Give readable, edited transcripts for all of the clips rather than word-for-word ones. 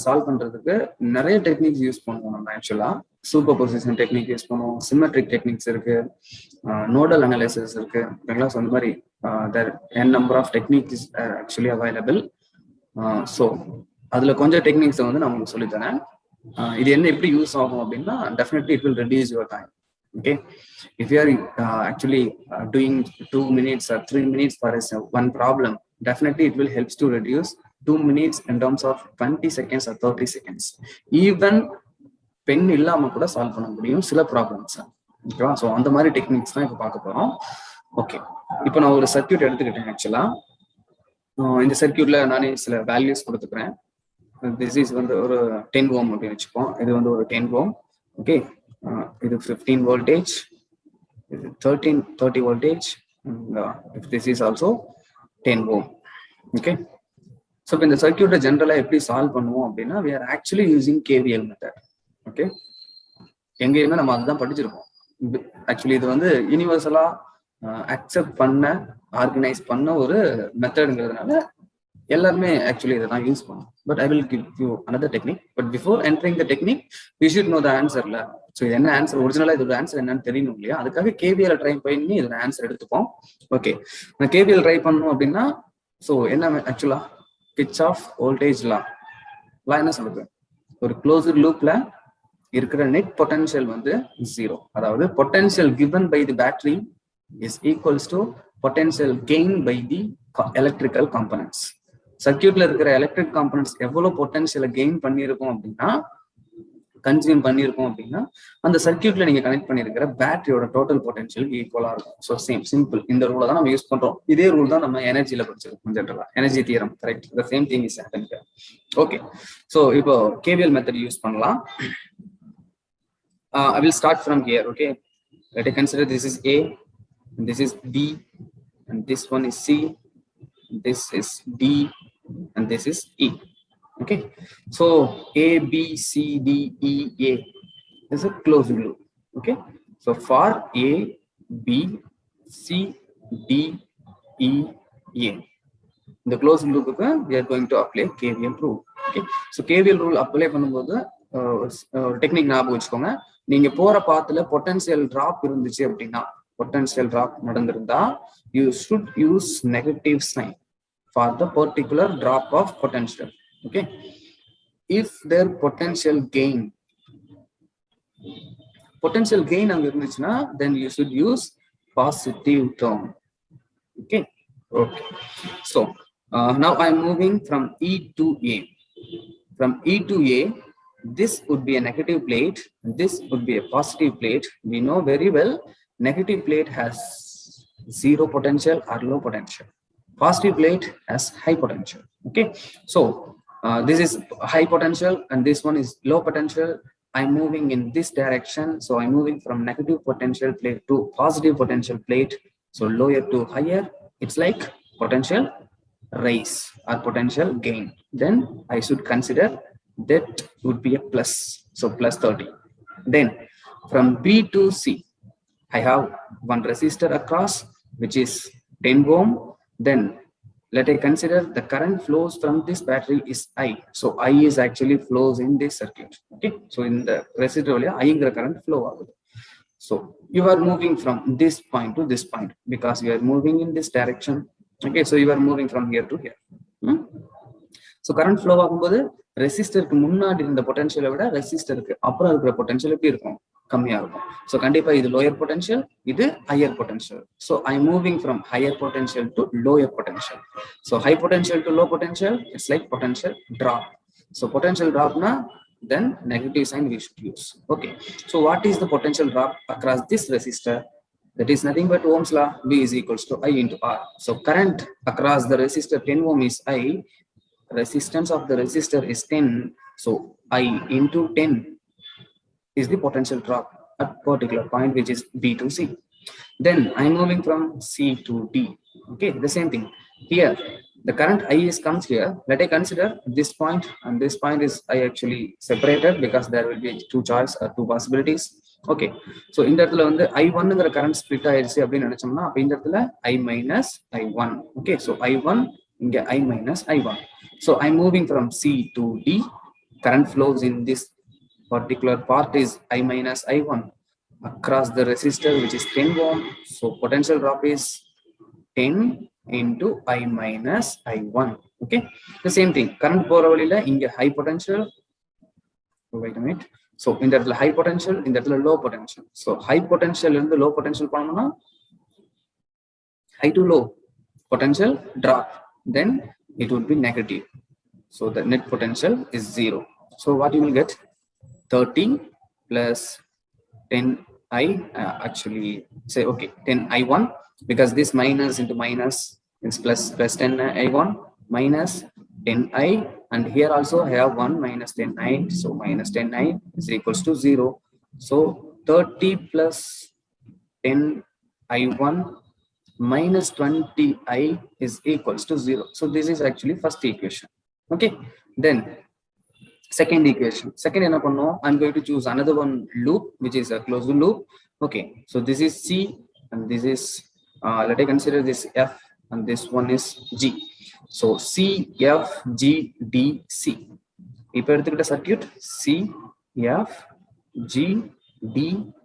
Solve பண்றதுக்கு நிறைய techniques use பண்ணுவோம் நம்ம ஆக்சுவலா. சூப்பர் பொசிஷன் டெக்னிக் யூஸ் பண்ணுவோம், சிமெட்ரிக் டெக்னிக்ஸ் இருக்கு, நோடல் அனாலிசிஸ் இருக்கு. ஓகேங்களா? ஸோ அந்த மாதிரி N number of techniques actually available. So அதுல கொஞ்சம் டெக்னிக்ஸ் வந்து நான் உங்களுக்கு சொல்லித்தரேன். இது என்ன எப்படி யூஸ் ஆகும் அப்படின்னா, definitely it will reduce your time. Okay, if you are actually doing 2 minutes or 3 minutes for one problem, definitely it will help to reduce 2 minutes in terms of 20 seconds or 30 seconds. Even pen இல்லாம கூட solve பண்ண முடியும் சில problems. ஓகேவா? So அந்த மாதிரி techniques தான் இப்போ பார்க்க போறோம். ஓகே, இப்போ நான் ஒரு சர்க்கியூட் எடுத்துக்கிட்டேன். ஆக்சுவலா இந்த சர்க்கியூட்ல நானே சில வேல்யூஸ் கொடுத்துக்கிறேன். திஸ் இஸ் வந்து ஒரு 10 ohm அப்படின்னு வச்சுப்போம். இது வந்து ஒரு 10 ohm. ஓகே, இது 15 voltage, இது 30 voltage, and if this is also 10 ohm. Okay, so in the circuit generally எப்படி சால்வ் பண்ணுவோம் அப்படின்னா, we are actually using KVL method. Okay, எங்கேயுமே நம்ம அதுதான் படிச்சிருக்கோம். ஆக்சுவலி இது வந்து யூனிவர்சலா அக்செப்ட் பண்ண, ஆர்கனைஸ் பண்ண ஒரு மெத்தடுங்கிறதுனால எல்லாருமே ஆக்சுவலி இதை தான் யூஸ் பண்ணும். But I will give you another technique. But before entering the technique we should know the ஆன்சர்ல. ஸோ இது என்ன ஆன்சர், ஒரிஜினலா இதோட ஆன்சர் என்னன்னு தெரியணும் இல்லையா? அதுக்காக கேவிஎல் ட்ரை பண்ணி இதோட ஆன்சர் எடுத்துப்போம். ஓகே, நான் கேவிஎல் ட்ரை பண்ணணும் அப்படின்னா, ஸோ என்ன ஆக்சுவலா கிர்ச்சாஃப் வோல்டேஜ் லா என்ன சொல்லுது? ஒரு க்ளோஸ்டு லூப்ல இருக்கிற நெட் பொட்டன்ஷியல் வந்து 0. அதாவது potential given by the battery is equals to potential gain by the electrical components. சர்க்கியூட்ல இருக்கிற எலக்ட்ரிக் காம்பனன்ட்ஸ் எவ்வளவு பொட்டன்ஷியலை கெயின் பண்ணியிருக்கோம் அப்படின்னா, கன்சியூம் பண்ணியிருக்கோம் அப்படின்னா, அந்த சர்க்கியூட்ல நீங்க கனெக்ட் பண்ணிருக்கிற பேட்டரியோட டோட்டல் பொட்டன்ஷியல் ஈக்குவலா இருக்கும். ஸோ சேம் சிம்பிள் இந்த ரூலை தான் நம்ம யூஸ் பண்றோம். இதே ரூல் தான் நம்ம எனர்ஜியில படிச்சிருக்கோம் ஜென்ரலா, energy theorem. Correct, the same thing is happening. Okay, so இப்போ கேவிஎல் மெத்தட் யூஸ் பண்ணலாம். I will start from here. Okay, let us consider this is A, and this is B, and this one is C, this is D, and this is E. Okay, so A, B, C, D, E, A is a closed loop. Okay, so for A, B, C, D, E, A, the closed loop we are going to apply KVL rule. Okay, so KVL rule apply பண்ணும்போது technique ஞாபகம் வச்சுக்கோங்க. நீங்க போற பாத்துல potential drop இருந்துச்சு அப்படின்னா, potential drop நடந்திருந்தா you should use negative sign for the particular drop of potential. Okay, if their potential gain அங்க இருந்துச்சுன்னா, then you should use positive term. Okay, so now I'm moving from E to A. From E to A, this would be a negative plate, this would be a positive plate. We know very well negative plate has zero potential or low potential. Positive plate has high potential. Okay, so this is high potential and this one is low potential. I'm moving in this direction, so I'm moving from negative potential plate to positive potential plate. So lower to higher, it's like potential rise or potential gain. Then I should consider that would be a plus, so plus 30. Then from B to C, I have one resistor across which is 10 ohm. Then let I consider the current flows from this battery is I. So I is actually flows in this circuit. Okay, so in the resistor I current flow agudu. So you are moving from this point to this point because you are moving in this direction. Okay, so you are moving from here to here. So current flow ஆகும்போது ரெசிஸ்டருக்கு முன்னாடி இருந்த பொட்டன்ஷியலை விட ரெசிஸ்டருக்கு அப்புறம் இருக்கிற potential எப்படி இருக்கும்? கம்மியா இருக்கும். ஸோ கண்டிப்பா இது லோயர் பொட்டன்ஷியல், இது higher potential. So I moving from higher potential to lower potential. So high potential to low potential, it's like potential drop. So potential டிராப்னா then negative sign we should use. Okay, so what is the potential drop across this resistor? That is nothing but Ohm's law, V is equals to I into R. So current across the resistor 10 ohm is I, resistance of the resistor is 10, so I into 10 is the potential drop at particular point which is B to C. Then I'm moving from C to D. Okay, the same thing here. The current I is comes here. Let I consider this point and this point is I actually separated because there will be two choice or two possibilities. Okay, so in that வந்து I1 current split ஆயிடுச்சு அப்படின்னு நினைச்சோம்னா அப்ப இந்த இடத்துல I minus I1. Okay, so I1 inga I minus I1. So I'm moving from C to D. Current flows in this particular part is I minus I1 across the resistor, which is 10 ohm. So potential drop is 10 into I minus I1. Okay, the same thing. Current போறவழியில இங்க high potential. Wait a minute. So in that high potential, in that low potential. So high potential and the low potential பண்ணோம்னா high to low potential drop, then it would be negative. So the net potential is 0. So what you will get? 30 plus 10I, actually say okay 10I1, because this minus into minus is plus 10I1 minus 10I, and here also I have 1 minus 10I, so minus 10I is equals to 0. So 30 plus 10I1 minus 20I is equals to 0. So this is actually first equation. Okay, then second equation. Second, I'm going to choose another one loop, which is a closed loop. Okay, so this is C and this is let us consider this F and this one is G. So C, F, G, D, C. If the circuit C, F, G, D,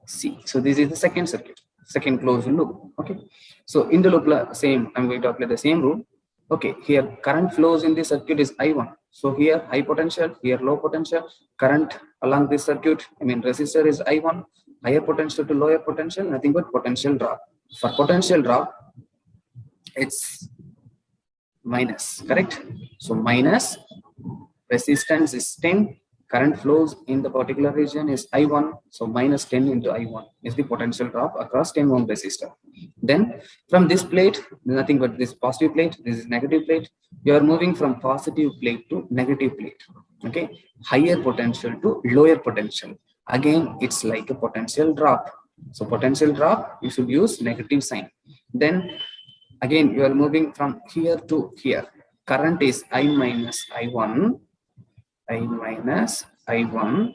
C. So this is the second circuit, second closed loop. Okay, so in the loop same, I'm going to apply the same rule. Okay, here current flows in this circuit is I1. So here high potential, here low potential. Current along this circuit, I mean resistor is I1. Higher potential to lower potential, nothing but potential drop. For potential drop, it's minus, correct? So minus, resistance is 10. Current flows in the particular region is I1. So minus 10 into I1 is the potential drop across 10 ohm resistor. Then from this plate, nothing but this positive plate, this is negative plate. You are moving from positive plate to negative plate. Okay, higher potential to lower potential. Again, it's like a potential drop. So potential drop, you should use negative sign. Then again, you are moving from here to here. Current is I minus I1. I minus I1,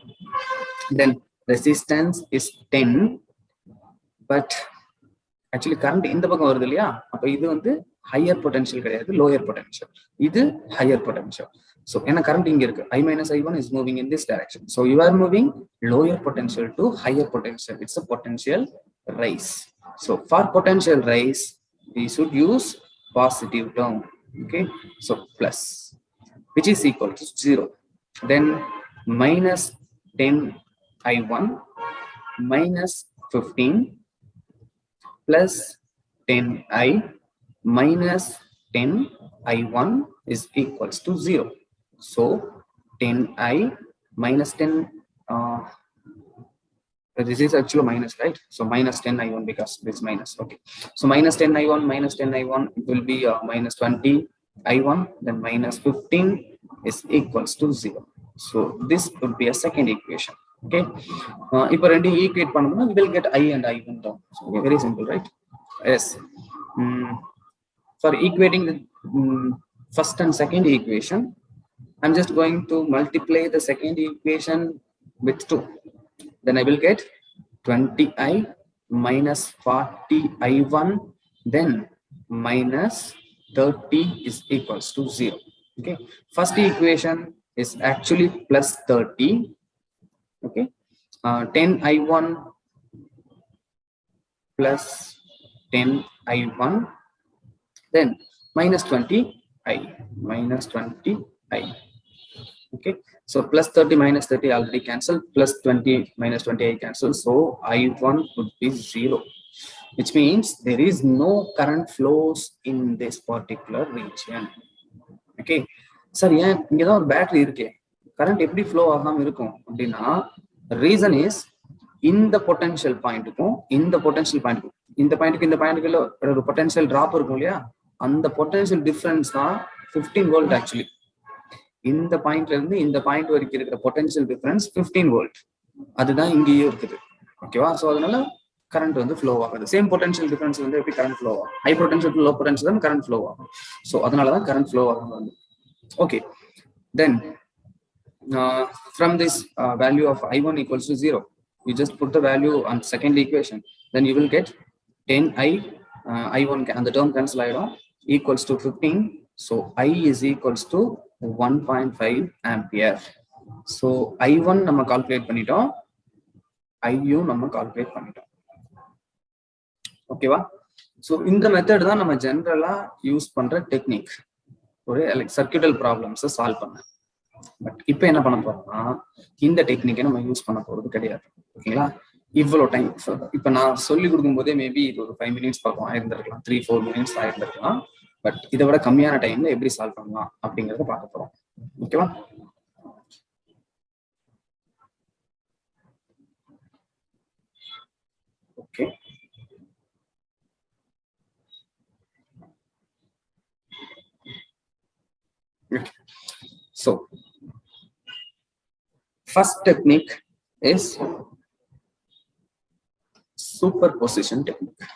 then resistance is 10, but actually current in the பக்கம் வருது இல்லையா, அப்ப இது வந்து higher potential கிடையாது, lower potential. இது higher potential. So ஏன்னா current இங்க இருக்கு, I minus I1 is moving in this direction. So you are moving lower potential to higher potential. It's a potential rise. So for potential rise, we should use positive term. Okay, so plus, which is equal to 0. Then minus 10 I1 minus 15 plus 10 I minus 10 I1 is equals to 0. So 10 I minus 10, this is actually minus, right? So minus 10 I1 because this minus. Okay, so minus 10 I1 minus 10 I1, it will be minus 20 I1, then minus 15 is equals to 0. So this would be a second equation. Okay, if we equate panna, we will get I and I1 down. So okay, very simple, right? Yes. For equating the first and second equation, I'm just going to multiply the second equation with 2. Then I will get 20I minus 40I1, then minus 30 is equals to 0. Okay, first equation is actually plus 30. Okay, 10I1 plus 10I1, then minus 20I minus 20I. Okay, so plus 30 minus 30 already cancelled, plus 20 minus 20I cancelled, so I1 would be 0, which means there is no current flows in this particular region. Okay, sir, yeah, இங்க தான் ஒரு battery இருக்கு, current எப்படி flow ஆகாம இருக்கும் அப்படின்னா, reason is இந்த potential பாயிண்ட்டுக்கும் இந்த பொட்டன்ஷியல் பாயிண்ட்டுக்கும், இந்த பாயிண்ட்டுக்கு இந்த பாயிண்ட்டுக்குள்ள ஒரு பொட்டன்ஷியல் டிராப் இருக்கும் இல்லையா, அந்த பொட்டன்ஷியல் டிஃபரன்ஸ் தான் 15 வோல்ட். ஆக்சுவலி இந்த பாயிண்ட்ல இருந்து இந்த பாயிண்ட் வரைக்கும் இருக்கிற பொட்டன்ஷியல் டிஃபரன்ஸ் 15 வோல்ட், அதுதான் இங்கேயும் இருக்குது. ஓகேவா? ஸோ அதனால கரண்ட் வந்து ஃப்ளோ ஆகுது. சேம் பொட்டன்ஷியல் டிஃபரன்ஸ் வந்து எப்படி கரண்ட் ஃப்ளோ ஆகும், high potential to low potential தான் கரண்ட் ஃப்ளோ ஆகும். ஸோ அதனால தான் கரண்ட் ஃப்ளோ ஆகும் வந்து. Okay, then from this value of I1 equals to 0, you just put the value on second equation, then you will get 10I I1 and the term cancel equals to 15. So I is equals to 1.5 ampere. So I1 நம்ம calculate பண்ணிட்டோம், IU நம்ம calculate பண்ணிட்டோம். ஓகேவா? So இந்த method தான் நம்ம ஜென்ரலா use பண்ற டெக்னிக் ஒரு சர்க்யூட்டல் ப்ராப்ளம்ஸை சால்வ் பண்ண. பட் இப்போ என்ன பண்ண போறோம்னா இந்த டெக்னிக்கை நம்ம யூஸ் பண்ண போறது கிடையாது. ஓகேங்களா? இவ்வளோ டைம் இப்போ நான் சொல்லி கொடுக்கும் போதே மேபி இது ஒரு 5 minutes பக்கம் ஆயிருந்திருக்கலாம், 3-4 minutes ஆயிருந்திருக்கலாம். பட் இதை விட கம்மியான டைம்ல எப்படி சால்வ் பண்ணலாம் அப்படிங்கறத பார்க்க போறோம். ஓகேவா? Okay, so first technique is superposition technique.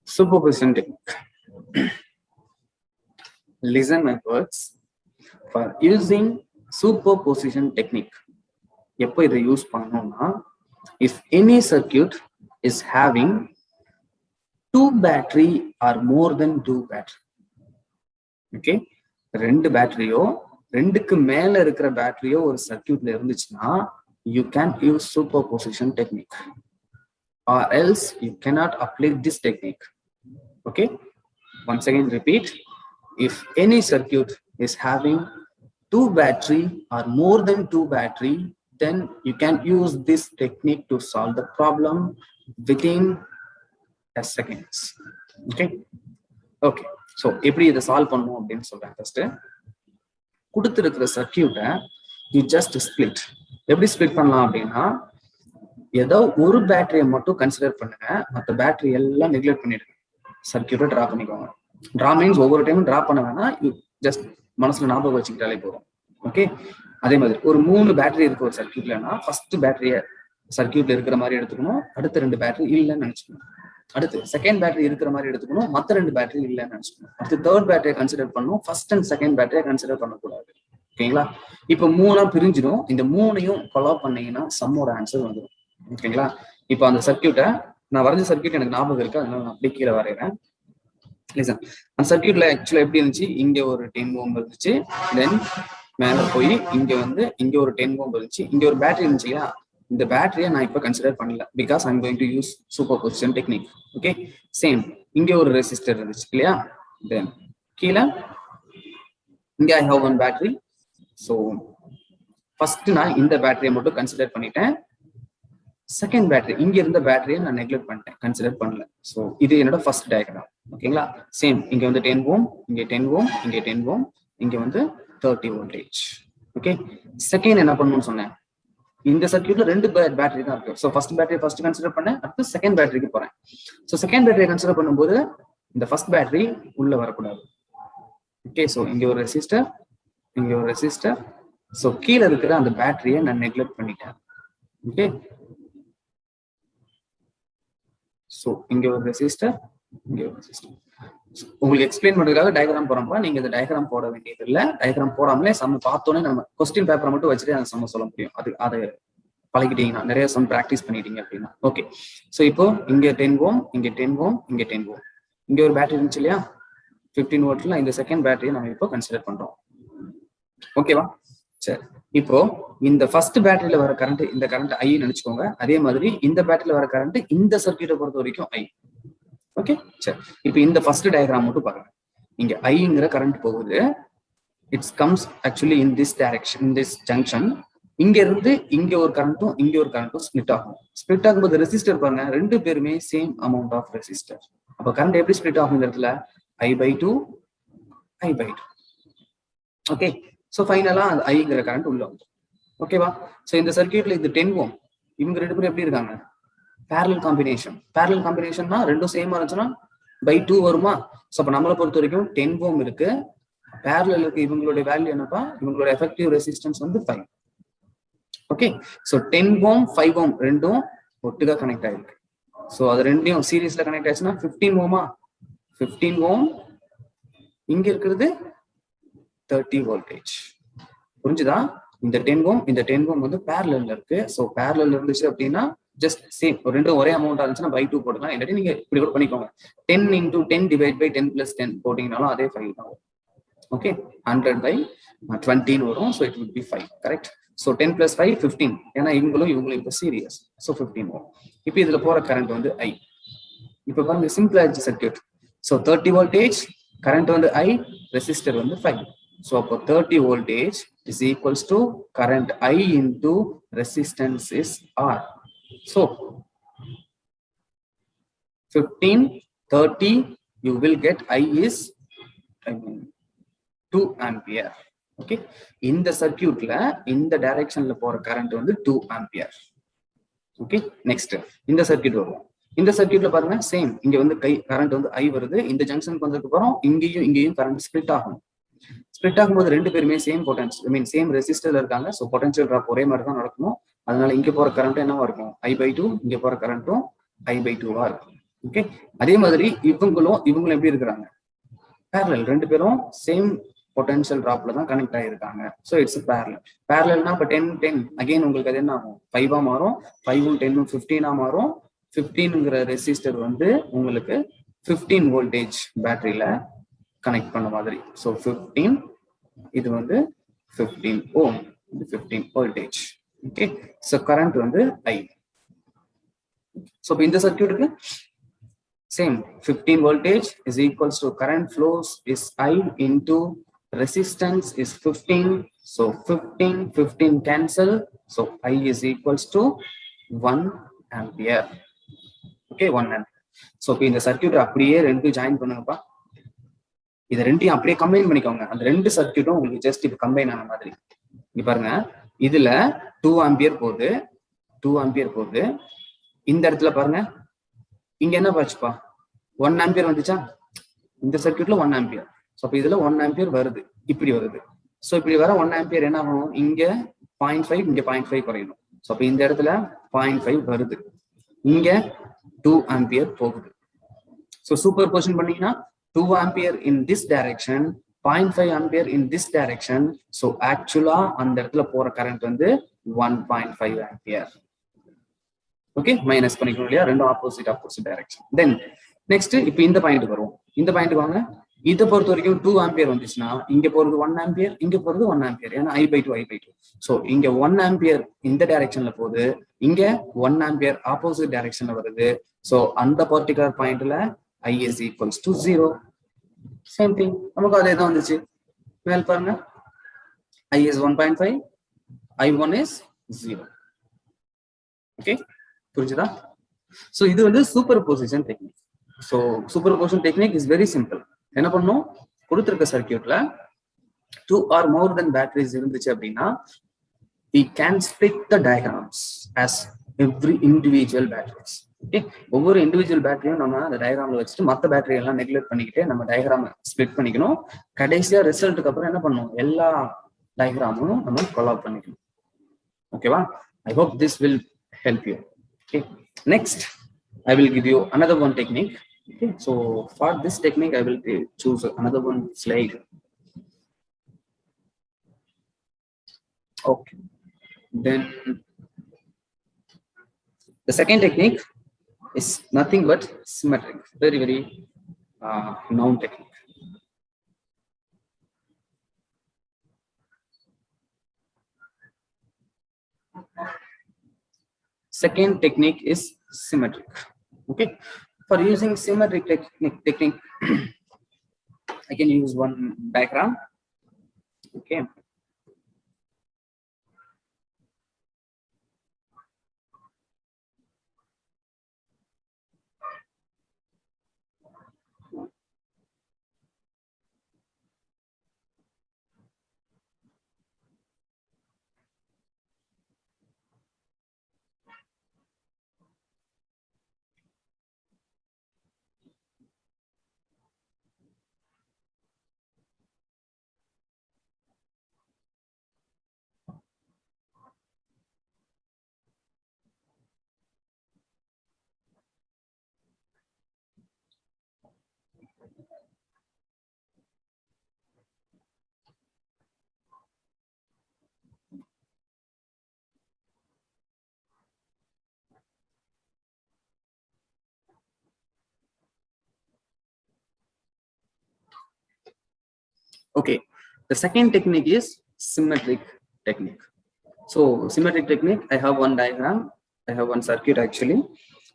Superposition technique. Listen my words. For using superposition technique, எப்போ இதை யூஸ் பண்ணணும்னா, if any circuit is having 2 battery or more than 2 battery, okay, 2 பேட்டரியோ 2க்கு மேல இருக்கிற பேட்டரியோ ஒரு சர்க்யூட்ல இருந்துச்சுன்னா you can use superposition technique, or else you cannot apply this technique. Okay, once again repeat, if any circuit is having 2 battery or more than 2 battery, then you can use this technique to solve the problem within a seconds. Okay, okay, so எப்படி இதை solve பண்ணணும் அப்படின்னு சொல்றேன். First கொடுத்திருக்கிற சர்க்யூட்டை you just split. எப்படி split பண்ணலாம் அப்படின்னா, ஏதோ ஒரு பேட்டரியை மட்டும் கன்சிடர் பண்ணுங்க, மற்ற பேட்டரி எல்லாம் நெக்லெக்ட் பண்ணிடுங்க, சர்க்யூட்டை டிரா பண்ணிக்கோங்க. டிரா மீன்ஸ் ஒவ்வொரு டைமும் டிரா பண்ண வேணா, ஜஸ்ட் மனசுல ஞாபகம் வச்சுக்கிட்டாலே போதும். ஓகே, அதே மாதிரி ஒரு 3 பேட்டரி இருக்கு ஒரு சர்க்யூட்லன்னா, ஃபர்ஸ்ட் பேட்டரியை சர்க்யூட்ல இருக்கிற மாதிரி எடுத்துக்கணும், அடுத்த 2 பேட்டரி இல்லைன்னு நினைச்சுக்கணும், அடுத்து செகண்ட் பேட்டரி இருக்கிற மாதிரி எடுத்துக்கணும், மற்ற 2 பேட்டரி இல்லைன்னு நினைச்சுக்கணும், அடுத்து தேர்ட் பேட்டரியை கன்சிடர் பண்ணணும், ஃபர்ஸ்ட் அண்ட் செகண்ட் பேட்டரியை கன்சிடர் பண்ணக்கூடாது. ஓகேங்களா? இப்போ 3ஆ பிரிஞ்சிடும். இந்த 3ஐயும் ஃபாலோ பண்ணீங்கன்னா சம்மோட ஆன்சர் வந்துடும். ஓகேங்களா? இப்போ அந்த சர்க்யூட்டை நான் வரைஞ்ச சர்க்யூட் எனக்கு ஞாபகம் இருக்கு, அதனால நான் அப்படியே கீழே வரைகிறேன். அந்த சர்க்யூட்ல ஆக்சுவலா எப்படி இருந்துச்சு, இங்க ஒரு 10 ohm இருந்துச்சு, தென் மேல போய் இங்க வந்து இங்க ஒரு 10 ohm இருந்துச்சு, இங்க ஒரு பேட்டரி இருந்துச்சு இல்லையா, இந்த பேட்டரியை நான் இப்ப கன்சிடர் பண்ணல, because I am going to use superposition technique. Okay, same இங்க ஒரு ரெசிஸ்டர் இருந்துச்சு இல்லையா, தென் கீழே இங்க I have one battery. So first நான் இந்த பேட்டரியை மட்டும் கன்சிடர் பண்ணிட்டேன், செகண்ட் பேட்டரி இங்க இருந்த பேட்டரியை நான் நெக்லெக்ட் பண்ணிட்டேன், கன்சிடர் பண்ணல. ஸோ இது என்னோட ஃபர்ஸ்ட் டயக்ராம். ஓகேங்களா? சேம் இங்க வந்து 10 ohm, இங்க 10 ohm, இங்க 10 ohm, இங்க வந்து 30 voltage. ஓகே, செகண்ட் என்ன பண்ணணும்னு சொன்னேன், இந்த சர்க்யூட்ல 2 பேட்டரி தான் இருக்கு. So first battery first consider பண்ணேன், அடுத்து செகண்ட் பேட்டரிக்கு போறேன். ஸோ செகண்ட் பேட்டரியை கன்சிடர் பண்ணும்போது இந்த ஃபர்ஸ்ட் பேட்டரி உள்ள வரக்கூடாது. ஓகே, ஸோ இங்க ஒரு ரெசிஸ்டர், இங்க ஒரு ரெசிஸ்டர், ஸோ கீழே இருக்கிற அந்த பேட்டரியை நான் நெக்லெக்ட் பண்ணிட்டேன். ஓகே, ஸோ இங்க ஒரு ரெசிஸ்டர், இங்க ஒரு ரெசிஸ்டர். உங்களுக்கு எக்ஸ்பிளைன் பண்றதுக்காக டயக்ராம் போறப்ப நீங்க இந்த டயக்ராம் போட வேண்டியது இல்லை, டயக்ராம் போடாமலே சம் பார்த்தோன்னே நம்ம கொஸ்டின் பேப்பரை மட்டும் வச்சுட்டு அந்த சம்ம சொல்ல முடியும். அதை பழகிட்டீங்கன்னா, நிறைய சம் ப்ராக்டிஸ் பண்ணிட்டீங்க அப்படின்னா. ஓகே, ஸோ இப்போ இங்க 10 ohm, இங்க 10 ohm, இங்க 10 ohm, இங்க ஒரு பேட்டரி இருந்துச்சு இல்லையா 15 voltல, இந்த செகண்ட் பேட்டரியை நம்ம இப்போ கன்சிடர் பண்றோம். ஓகேவா? சரி, இப்போ இந்த ஃபர்ஸ்ட் பேட்டரியில வர கரண்ட், இந்த கரண்ட் ஐ நினைச்சுக்கோங்க, அதே மாதிரி இந்த பேட்டரியில வர கரண்ட் இந்த சர்க்யூட்டை பொறுத்த வரைக்கும் ஐ. ஓகே, சரி, இப்போ இந்த ஃபர்ஸ்ட் டயக்ராம் மட்டும் பாருங்க. இங்க ஐங்கிற கரண்ட் போகுது, it's comes actually in this direction, in this junction. இங்க இருந்து இங்க ஒரு கரண்ட்டும் இங்க ஒரு கரண்ட்டும் ஸ்பிளிட் ஆகும். ஸ்பிளிட் ஆகும்போது ரெசிஸ்டர் பாருங்க, 2 பேருமே சேம் அமௌண்ட் ஆஃப் ரெசிஸ்டர். அப்ப கரண்ட் எப்படி ஸ்பிளிட் ஆகும் இந்த இடத்துல, I/2, I/2. ஓகே, ஸோ ஃபைனலா அந்த ஐங்கிற கரண்ட் உள்ள வந்து. ஓகேவா? ஸோ இந்த சர்க்யூட்ல இது 10 ohm, இவங்க 2 பேரும் எப்படி இருக்காங்க, parallel காம்பினேஷன். parallel காம்பினேஷன்னா ரெண்டும் சேமா இருந்துச்சுன்னா by2 வருமா? ஸோ அப்ப நம்மளை பொறுத்த வரைக்கும் 10 ohm இருக்கு, parallel இருக்கு, இவங்களுடைய வேல்யூ என்னப்பா, இவங்களோட எஃபெக்டிவ் ரெசிஸ்டன்ஸ் வந்து 5. ஓகே, ஸோ 10 ohm 5 ohm ரெண்டும் ஒட்டுக்கா கனெக்ட் ஆயிருக்கு. ஸோ அது ரெண்டையும் சீரீஸ்ல கனெக்ட் ஆயிடுச்சுன்னா 15 ohமா, 15 ohm, இங்க இருக்கிறது 30 voltage. புரிஞ்சுதா? இந்த 10 ohm இந்த 10 ohm வந்து parallel இருக்கு. சோ parallel இருந்துச்சு அப்படின்னா just same, ரெண்டும் ஒரே அமௌண்ட் இருந்துச்சுன்னா by 2 போடலாம். இல்லாட்டி நீங்க இப்படி கூட பண்ணிக்கோங்க, 10 into 10 divide by 10 plus 10 போட்டீங்கனாலும் அதே 5 தான். ஓகே, 100 by 20 வரும். so it would be 5. correct? so 10 plus 5 15, ஏன்னா இவங்களும் இப்போ சீரியஸ். so 15 வரும். இப்போ இதுல போற கரண்ட் வந்து I. இப்போ பாருங்க, சிம்பிள் ஆயிடுச்சு சர்க்யூட். so 30 voltage, கரண்ட் வந்து I, ரெசிஸ்டர் வந்து 5. so அப்போ 30 voltage is equals to current I into resistance is R. so 15 30 you will get I is 2 ampere. Okay, இந்த சர்க்யூட்ல இந்த டைரக்ஷன்ல போற கரண்ட் வந்து 2 ampere. ஓகே, நெக்ஸ்ட் இந்த சர்க்யூட் வரும். இந்த சர்க்யூட்ல பாருங்க, சேம், இங்க வந்து கரண்ட் வந்து I வருது. இந்த ஜங்ஷனுக்கு வந்ததுக்கு அப்புறம் இங்கேயும் கரண்ட் ஸ்பிளிட் ஆகும். ஸ்பிளிட் ஆகும்போது ரெண்டு பேருமே சேம் பொட்டன்ஷியல், ஐ மீன் சேம் ரெசிஸ்டர்ல இருக்காங்க. ஸோ பொட்டன்ஷியல் ட்ராப் ஒரே மாதிரி தான் நடக்கும். அதனால இங்க போற கரண்ட் என்னவா இருக்கும்? I/2. இங்க போற கரண்ட்டும் I/2வா இருக்கும். ஓகே, அதே மாதிரி இவங்களும் எப்படி இருக்கிறாங்க? parallel, ரெண்டு பேரும் சேம் பொட்டன்ஷியல் டிராப்ல தான் கனெக்ட் ஆகிருக்காங்க. So it's parallel. parallelனா இப்போ 10 10 அகைன் உங்களுக்கு அது என்ன ஆகும்? 5ஆ மாறும். 5ம் 10ம் 15ஆ மாறும். 15ங்கிற ரெசிஸ்டர் வந்து உங்களுக்கு 15 வோல்டேஜ் பேட்டரியில கனெக்ட் பண்ண மாதிரி. ஸோ 15, இது வந்து 15 ஓம், இது 15 வோல்டேஜ். ஓகே, ஸோ கரண்ட் வந்து I. ஸோ இப்போ இந்த சர்க்யூட்டுக்கு same, 15 voltage is equals to current flows is I into resistance is 15. So 15 cancel. So I is equals to 1 ampere. Okay, 1 ampere. So இந்த சர்க்யூட் அப்படியே ரெண்டு ஜாயின் பண்ணுங்கப்பா. இது ரெண்டையும் அப்படியே கம்பைன் பண்ணிக்கோங்க. அந்த ரெண்டு சர்க்யூட்டும் உங்களுக்கு ஜஸ்ட் இப்போ கம்பைன் ஆன மாதிரி. இங்க பாருங்க, இதுல 2 ஆம்பியர் போகுது, 2 ஆம்பியர் போகுது. இந்த இடத்துல பாருங்க, இங்க என்ன பாச்சுப்பா? 1 ஆம்பியர் வந்துச்சா? இந்த சர்க்யூட்ல 1 ஆம்பியர். ஸோ அப்போ இதுல 1 ஆம்பியர் வருது, இப்படி வருது. ஸோ இப்படி வர 1 ஆம்பியர் என்ன ஆகும்? இங்க 0.5, இங்க 0.5 குறையணும். ஸோ அப்போ இந்த இடத்துல 0.5 வருது, இங்க 2 ஆம்பியர் போகுது. ஸோ சூப்பர் பொசிஷன் பண்ணீங்கன்னா 2 ampere in this direction, 0.5 ampere in this direction. So ஆக்சுவலா அந்த இடத்துல போற கரண்ட் வந்து 1.5 ஆம்பியர். ஓகே, மைனஸ் பண்ணிக்கணும் இல்லையா? ரெண்டும் ஆப்போசிட் டைரக்ஷன். தென் நெக்ஸ்ட் இப்போ இந்த பாயிண்ட் வரும். இந்த பாயிண்ட் வாங்க. இதை பொறுத்த வரைக்கும் 2 ஆம்பியர் வந்துச்சுன்னா இங்க போறது 1 ஆம்பியர், இங்க போறது 1 ஆம்பியர். ஏன்னா I/2. ஸோ இங்க 1 ஆம்பியர் இந்த டைரக்ஷன்ல போகுது, இங்க 1 ஆம்பியர் ஆப்போசிட் டைரக்ஷன்ல வருது. ஸோ அந்த பர்டிகுலர் பாயிண்ட்ல I is equals to 0. Same thing, நமக்கு அதே தான் வந்துச்சு. மேல் பாருங்க, I is 1.5, I1 is 0. Okay, புரிஞ்சுதா? ஸோ இது வந்து super position technique. So super position technique is very simple. என்ன பண்ணும்? கொடுத்திருக்க சர்க்யூட்ல 2 or more than batteries இருந்துச்சு அப்படின்னா we can split the diagrams as every individual batteries. Okay, ஒவ்வொரு இண்டிவிஜுவல் பேட்டரியும் நம்ம அந்த டயக்ராம்ல வச்சுட்டு மற்ற பேட்டரி எல்லாம் நெக்லெக்ட் பண்ணிக்கிட்டு நம்ம டயக்ராம் ஸ்பிளிட் பண்ணிக்கணும். கடைசியா ரிசல்ட்டுக்கு அப்புறம் என்ன பண்ணணும்? எல்லா டயக்ராமும் நம்ம கொலாப் பண்ணிக்கணும். ஓகேவா? I hope this will help you. Okay, next I will give you another one technique. Okay, so for this technique I will choose another one slide. Okay, then the second technique is nothing but symmetric, very known technique. Second technique is symmetric. Okay, for using symmetric technique I can use one diagram. Okay, Okay, the second technique is symmetric technique. So symmetric technique, I have one diagram, I have one circuit actually.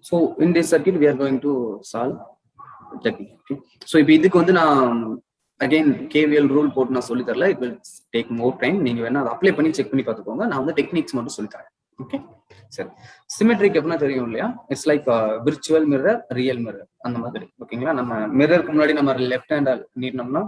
So in this circuit, we are going to solve technique. Okay. So if இதுக்கு வந்து நான் again KVL rule போட்டு நான் சொல்லி தரல, it will take more time. நீங்க வேணா அதை அப்ளை பண்ணி செக் பண்ணி பார்த்துக்கோங்க. நான் வந்து டெக்னிக்ஸ் மட்டும் சொல்லி தரேன். ஓகே, சரி. சிமெட்ரிக் எப்படின்னா தெரியும் இல்லையா? It's like virtual mirror, real mirror அந்த மாதிரி. ஓகேங்களா? நம்ம மிரருக்கு முன்னாடி நம்ம லெஃப்ட் ஹேண்ட் நீட்டினோம்னா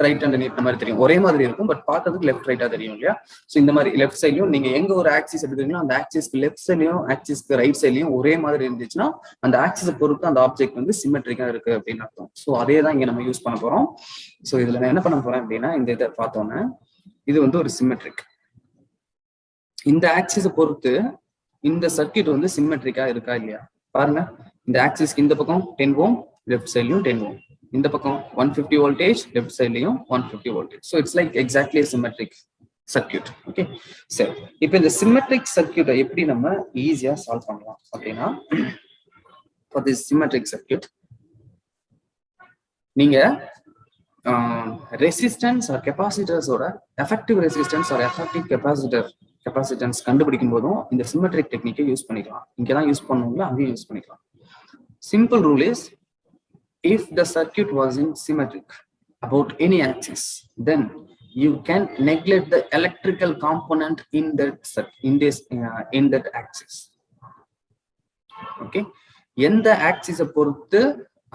ரைட் ஹேண்ட் நீட்டின மாதிரி தெரியும், ஒரே மாதிரி இருக்கும், பட் பார்க்கறதுக்கு லெஃப்ட் ரைட்டா தெரியும் இல்லையா? ஸோ இந்த மாதிரி லெஃப்ட் சைட்லயும் நீங்க எங்க ஒரு ஆக்சிஸ் எடுத்துக்கீங்களோ அந்த ஆக்சிஸ்க்கு லெஃப்ட் சைட்லயும் ஆக்சிஸ்க்கு ரைட் சைட்லயும் ஒரே மாதிரி இருந்துச்சுன்னா அந்த ஆக்சிஸை பொறுத்து அந்த ஆப்ஜெக்ட் வந்து சிமெட்ரிக்கா இருக்கு அப்படின்னு அர்த்தம். ஸோ அதே தான் இங்க நம்ம யூஸ் பண்ண போறோம். ஸோ இதுல நான் என்ன பண்ண போறேன் அப்படின்னா, இந்த இதை பார்த்தோன்னே இது வந்து ஒரு சிமெட்ரிக். இந்த ஆக்சிஸை பொறுத்து இந்த சர்க்கியூட் வந்து சிமெட்ரிக்கா இருக்கா இல்லையா பாருங்க. இந்த ஆக்சிஸ்க்கு இந்த பக்கம் 10 ஓம், லெஃப்ட் சைட்லயும் 10 ஓம், இந்த பக்கம் 150 வோல்டேஜ், லெஃப்ட் சைட்லயும் 150 voltage. So it's like exactly symmetric circuit. Okay, சரி. இப்போ இந்த சிமெட்ரிக் சர்க்கியூட்டை எப்படி நம்ம ஈஸியா சால்வ் பண்ணலாம் அப்படின்னா, ஃபார் திஸ் சிமெட்ரிக் சர்க்கியூட் நீங்க ரெசிஸ்டன்ஸ் ஆர் கெப்பாசிட்டர்ஸோட effective resistance or effective capacitance கண்டுபிடிக்கும் போதும் இந்த சிமெட்ரிக் டெக்னிக்கை யூஸ் பண்ணிக்கலாம். இங்கதான் யூஸ் பண்ணுவோம்ல, அங்கேயும் யூஸ் பண்ணிக்கலாம். Simple rule is, if the circuit was in symmetric about any axis, then you can neglect the electrical component in that axis. Okay, எந்த ஆக்சிஸை பொறுத்து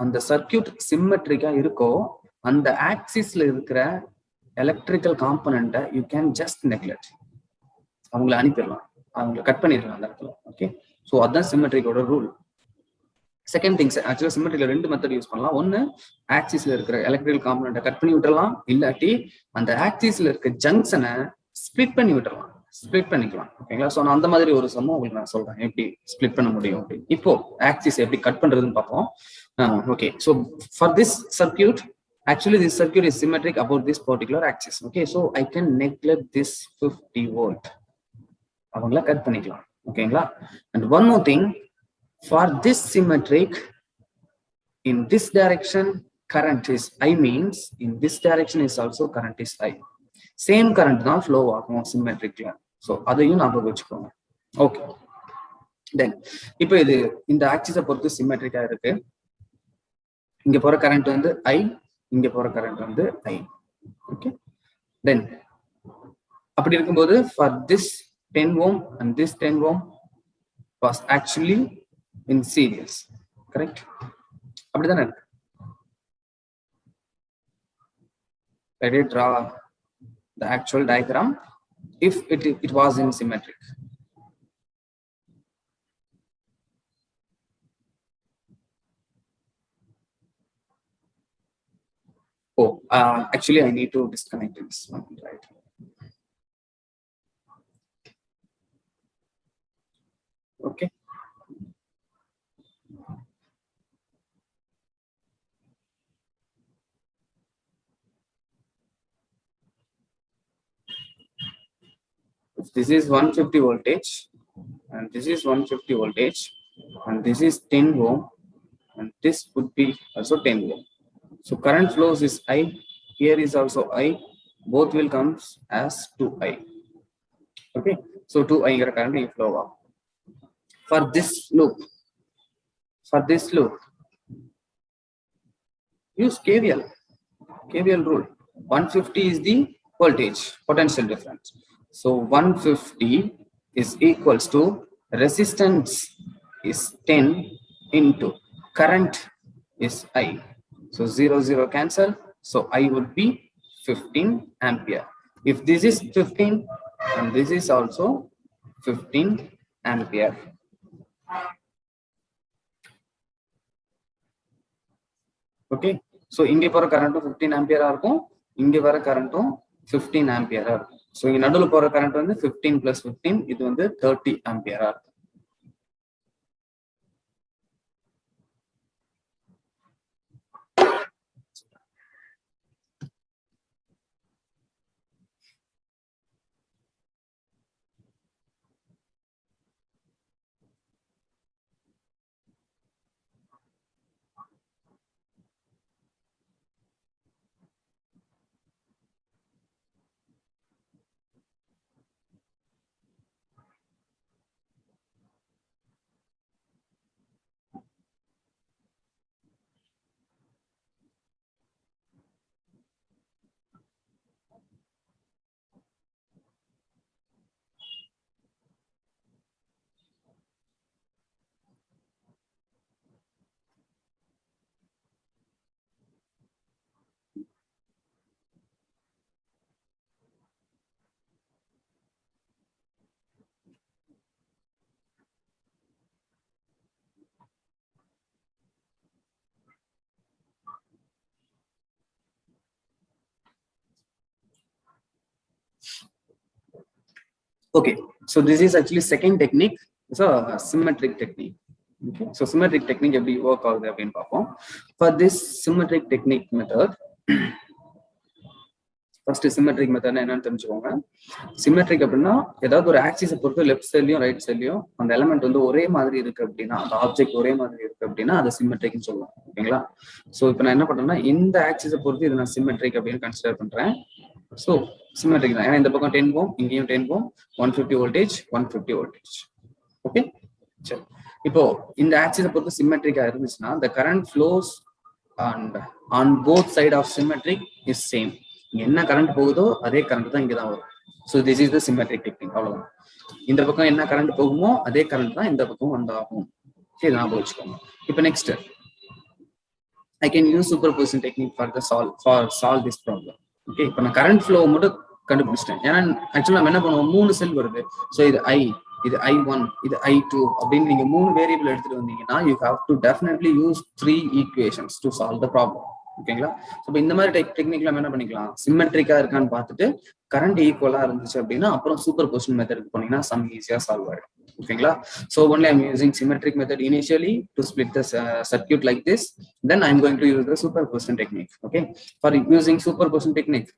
அந்த சர்க்கியூட் சிமெட்ரிக்கா இருக்கோ அந்த ஆக்சிஸ்ல இருக்கிற எலக்ட்ரிக்கல் காம்பனண்ட்டை யூ கேன் ஜஸ்ட் நெக்லெக்ட். அவங்களை அனுப்பிடலாம், அவங்களை கட் பண்ணிடலாம் அந்த இடத்துல. ஓகே, ஸோ அதுதான் சிமெட்ரிக்கோட ரூல். செகண்ட் திங்ஸ், ஆக்சுவலா சிமெட்ரிக்ல ரெண்டு மெத்தட் யூஸ் பண்ணலாம். ஒன்னு, ஆக்சிஸ்ல இருக்கிற எலக்ட்ரிக்கல் காம்பனண்ட்டை கட் பண்ணி விட்டுறலாம், இல்லாட்டி அந்த ஆக்சிஸ்ல இருக்க ஜங்ஷனை ஸ்பிளிட் பண்ணி விட்டுறலாம், ஸ்பிளிட் பண்ணிக்கலாம். ஓகேங்களா? ஸோ நான் அந்த மாதிரி ஒரு சமம் உங்களுக்கு நான் சொல்றேன் எப்படி ஸ்பிளிட் பண்ண முடியும் அப்படின்னு. இப்போ ஆக்சிஸ் எப்படி கட் பண்றதுன்னு பார்ப்போம். Okay, so for this circuit, actually this circuit is symmetric about this particular axis. Okay, so I can neglect this 50 volt, avangala cut panikalam. Okay, and one more thing, for this symmetric, in this direction current is I, means in this direction is also current is I. Same current தான் flow ஆகும் symmetrically. So அதையும் ஞாபகம் வச்சுக்கோங்க. Okay, தென் இப்போ இது இந்த ஆக்சிஸை பொறுத்து சிமெட்ரிக்கா இருக்கு. இங்க போற கரண்ட் வந்து I, இங்க போற கரண்ட் வந்து I. ஓகே, தென் அப்படி இருக்கும்போது for this 10 ohm and this 10 ohm was actually in series, correct? அப்படிதானே இருக்கு. Let me draw the actual diagram if it was in symmetric. Oh, actually I need to disconnect this one, right? Okay. If this is 150 voltage and this is 150 voltage and this is 10 ohm and this would be also 10 ohm. So current flows is I, here is also I, both will come as 2I. Okay, so 2I current will flow up. For this loop, use KVL rule. 150 is the voltage, potential difference. So 150 is equals to resistance is 10 into current is I. So 0 cancel. So I would be 15 ampere. If this is 15 and this is also 15 ampere. Okay, so இங்க போற கரண்ட்டும் 15 ஆம்பியரா இருக்கும், இங்க வர கரண்ட்டும் 15 ஆம்பியரா இருக்கும். So இங்க நடுவுல போற கரண்ட் வந்து 15 plus 15, இது வந்து 30 ஆம்பியரா இருக்கும். Okay, so this is actually second technique. It's a symmetric technique. Okay, so symmetric technique எப்படி work ஆகுது அப்படின்னு பார்ப்போம். For this symmetric technique method, first symmetric method என்னன்னு தெரிஞ்சுக்கோங்க. Symmetric அப்படின்னா ஏதாவது ஒரு ஆக்சிஸை பொறுத்து லெஃப்ட் சைட்லயும் ரைட் சைட்லயும் அந்த எலமெண்ட் வந்து ஒரே மாதிரி இருக்கு அப்படின்னா, அந்த ஆப்ஜெக்ட் ஒரே மாதிரி இருக்கு அப்படின்னா அதை சிம்மெட்ரிக்னு சொல்லுவோம். ஓகேங்களா? ஸோ இப்போ நான் என்ன பண்றேன்னா இந்த ஆக்சிஸை பொறுத்து இதை நான் சிம்மெட்ரிக் அப்படின்னு கன்சிடர் பண்றேன். ஸோ சிம்மெட்ரிக் தான், ஏன்னா இந்த பக்கம் 10 ohm, இங்கேயும் 10 ohm, 150 voltage, 150 voltage. ஓகே, சரி. இப்போ இந்த ஆக்சிஸை பொறுத்து சிம்மெட்ரிக்கா இருந்துச்சுன்னா the current flows and on both side of symmetric is same. என்ன கரண்ட் போகுதோ அதே கரண்ட் தான் இங்கதான் வரும். So this is the symmetric technique. அவ்வளவுதான். இந்த பக்கம் என்ன கரண்ட் போகுமோ அதே கரண்ட் தான் இந்த பக்கம் வந்தாகும். சரி, ஞாபகம் வச்சுக்கோங்க. இப்போ next I can use superposition technique for solve this problem. Okay, இப்போ நான் கரண்ட் ஃப்ளோ மட்டும் கண்டுபிடிச்சிட்டேன். ஏன்னா ஆக்சுவலா நம்ம என்ன பண்ணுவோம், 3 செல் வருது. ஸோ இது I, இது I1, இது I2 அப்படின்னு நீங்க 3 வேரியபிள் எடுத்துட்டு வந்தீங்கன்னா you have to definitely use 3 equations to solve the problem. ஓகேங்களா? ஸோ இந்த மாதிரி டெக்னிக்ல என்ன பண்ணிக்கலாம், சிம்மெட்ரிக்கா இருக்கான்னு பார்த்துட்டு கரண்ட் ஈக்குவலா இருந்துச்சு அப்படின்னா அப்புறம் சூப்பர் பொசிஷன் மெத்தடுக்கு போனீங்கன்னா சம் ஈஸியா சால்வ் ஆயிடும். ஓகேங்களா? So only I'm using symmetric method initially to split the circuit like this. Then I'm going to use the superposition technique. Okay, for using superposition technique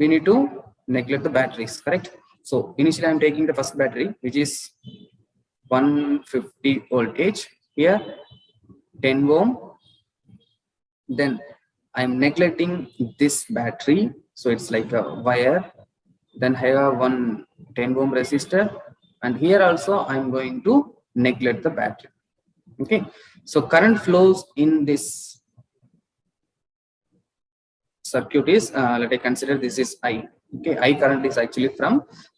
we need to neglect the batteries, correct? So initially I'm taking the first battery which is 150 voltage, here 10 ohm. Then I'm neglecting this battery, so it's like a wire. Then I have one 10 ohm resistor, and here also I'm going to neglect the battery. Okay, so current flows in this circuit is let I consider this is I. Okay, I current is actually from